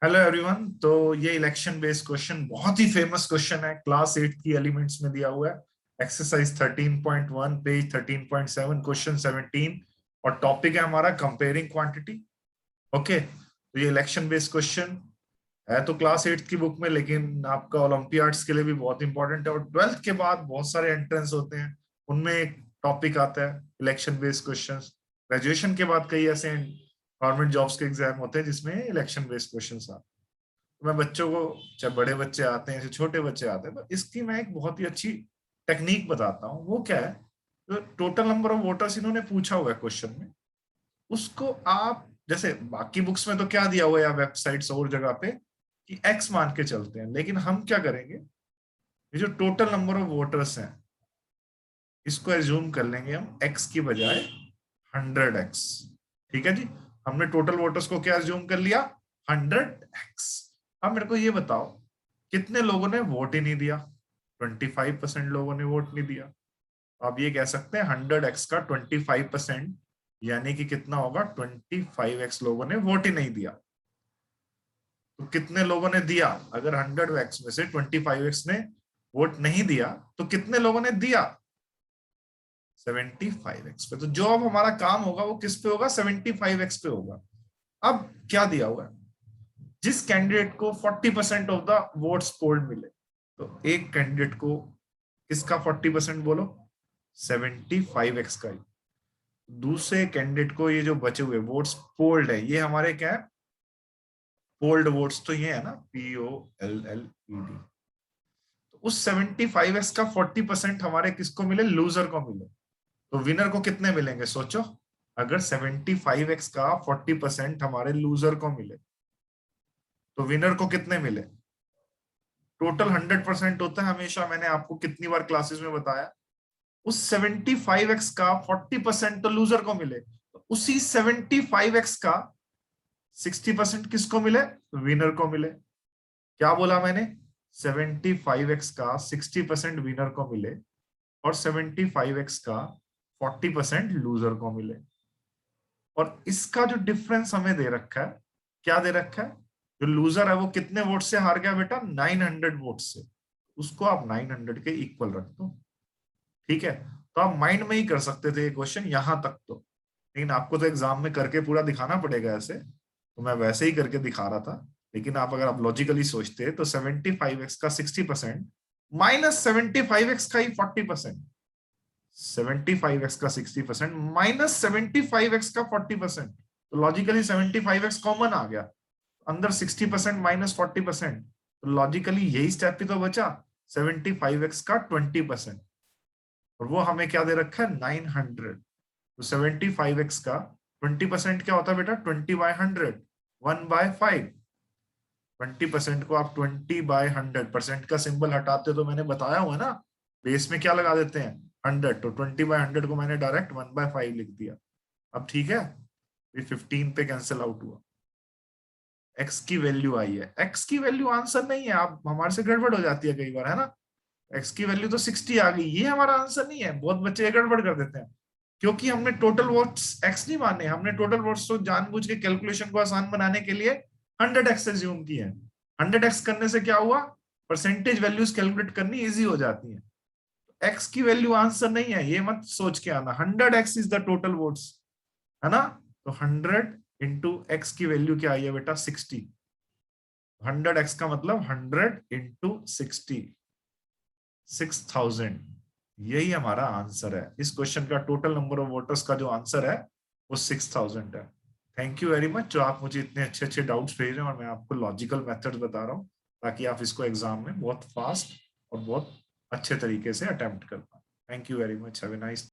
Hello everyone. तो ये election based question बहुत ही फेमस क्वेश्चन है, क्लास 8 की एलिमेंट्स में दिया हुआ है। एक्सरसाइज 13.1 पेज 13.7 क्वेश्चन 17 और टॉपिक है हमारा कंपेयरिंग क्वांटिटी। ओके, तो ये इलेक्शन बेस्ड क्वेश्चन है तो क्लास 8 की बुक में, लेकिन आपका ओलंपियाड्स के लिए भी बहुत इंपॉर्टेंट है और 12th के बाद बहुत सारे एंट्रेंस होते हैं, उनमें एक टॉपिक आता है इलेक्शन बेस्ड क्वेश्चंस। ग्रेजुएशन के बाद कई ऐसे गवर्नमेंट जॉब्स के एग्जाम होते हैं जिसमें इलेक्शन बेस्ड क्वेश्चंस आते हैं। तो मैं बच्चों को, चाहे बड़े बच्चे आते हैं चाहे छोटे बच्चे आते हैं, तो इसकी मैं एक बहुत ही अच्छी टेक्निक बताता हूँ। वो क्या है, जो टोटल नंबर ऑफ वोटर्स इन्होंने पूछा हुआ है क्वेश्चन में, उसको आप जैसे बाकी बुक्स में तो क्या दिया हुआ है या वेबसाइट्स और जगह पे कि एक्स मान के चलते हैं, लेकिन हम क्या करेंगे, ये जो टोटल नंबर ऑफ वोटर्स हैं इसको एज्यूम कर लेंगे हम एक्स की बजाय 100x। ठीक है जी, हमने टोटल वोटर्स को क्या एज्यूम कर लिया, 100x। अब मेरे को ये बताओ कितने लोगों ने वोट ही नहीं दिया। 25% लोगों ने वोट नहीं दिया। आप ये कह सकते हैं 100x का 25%, यानी कि कितना होगा, 25x लोगों ने वोट ही नहीं दिया। तो कितने लोगों ने दिया, अगर 100x में से 25x ने वोट नहीं दिया तो कितने लोगों ने दिया, 75x पे। तो जो अब हमारा काम होगा वो किस पे होगा, 75x पे होगा। अब क्या दिया हुआ है, जिस कैंडिडेट को 40% ऑफ द वोट्स पोल्ड मिले, तो एक कैंडिडेट को किसका 40% बोलो, 75x का ही। दूसरे कैंडिडेट को ये जो बचे हुए वोट्स पोल्ड है, ये हमारे क्या है, पोल्ड वोट्स तो ये है ना, POLLED। तो उस 75x का 40% हमारे किसको मिले, लूजर को मिले। तो विनर को कितने मिलेंगे सोचो, अगर 75x का 40% हमारे लूजर को मिले तो विनर को कितने मिले। टोटल 100% होता है हमेशा, मैंने आपको कितनी बार क्लासेस में बताया। उस 75x का 40% तो लूजर को मिले, तो उसी 75x का 60% किसको मिले, विनर को मिले। क्या बोला मैंने, 75x का 60% विनर को मिले और 75x का 40% लूजर को मिले। और इसका जो डिफरेंस हमें दे रखा है, क्या दे रखा है, जो लूजर है वो कितने वोट से हार गया बेटा, 900 वोट से। उसको आप 900 के इक्वल रख दो। ठीक है, तो आप माइंड में ही कर सकते थे ये क्वेश्चन यहां तक तो, लेकिन आपको तो एग्जाम में करके पूरा दिखाना पड़ेगा ऐसे, तो मैं वैसे ही करके दिखा रहा था। लेकिन आप अगर आप लॉजिकली सोचते तो 75x का 60% माइनस 75x का ही 40%, 75x का 60% माइनस 75x का 40%, तो लॉजिकली 75x कॉमन आ गया, अंदर 60% माइनस 40%, तो लॉजिकली यही स्टेप ही तो बचा, 75x का 20%। और वो हमें क्या दे रखा है, 900। तो 75x का 20% क्या होता है बेटा, 20/100, 1/5। 20% को आप 20/100, का सिंबल हटाते हो तो मैंने बताया हुआ ना, बेस में क्या लगा देते हैं, 100। तो 20/100 को मैंने डायरेक्ट 1/5 लिख दिया। अब ठीक है, ये 15 पे कैंसिल आउट हुआ, एक्स की वैल्यू आई है। एक्स की वैल्यू आंसर नहीं है, आप हमारे से गड़बड़ हो जाती है कई बार, है ना। एक्स की वैल्यू तो 60 आ गई, ये हमारा आंसर नहीं है। बहुत बच्चे ये गड़बड़ कर देते हैं, क्योंकि हमने टोटल वोट्स एक्स नहीं माने, हमने टोटल वोट्स तो जानबूझ के कैलकुलेशन को आसान बनाने के लिए 100x से ज्यूम किए हैं। 100x करने से क्या हुआ, परसेंटेज वैल्यूज कैलकुलेट करनी इजी हो जाती है। एक्स की वैल्यू आंसर नहीं है, ये मत सोच के आना। 100x is the total votes, है ना। तो 100 इंटू एक्स की वैल्यू क्या आई है बेटा, 60। 100x का मतलब 100 इंटू 60, 6000। यही हमारा आंसर है। इस क्वेश्चन का टोटल नंबर ऑफ वोटर्स का जो आंसर है वो 6000 है। थैंक यू वेरी मच जो आप मुझे इतने अच्छे अच्छे डाउट्स भेज रहे हैं, और मैं आपको लॉजिकल मेथड्स बता रहा हूँ ताकि आप इसको एग्जाम में बहुत फास्ट और बहुत अच्छे तरीके से अटेम्प्ट कर पाए। Thank you very much, have a nice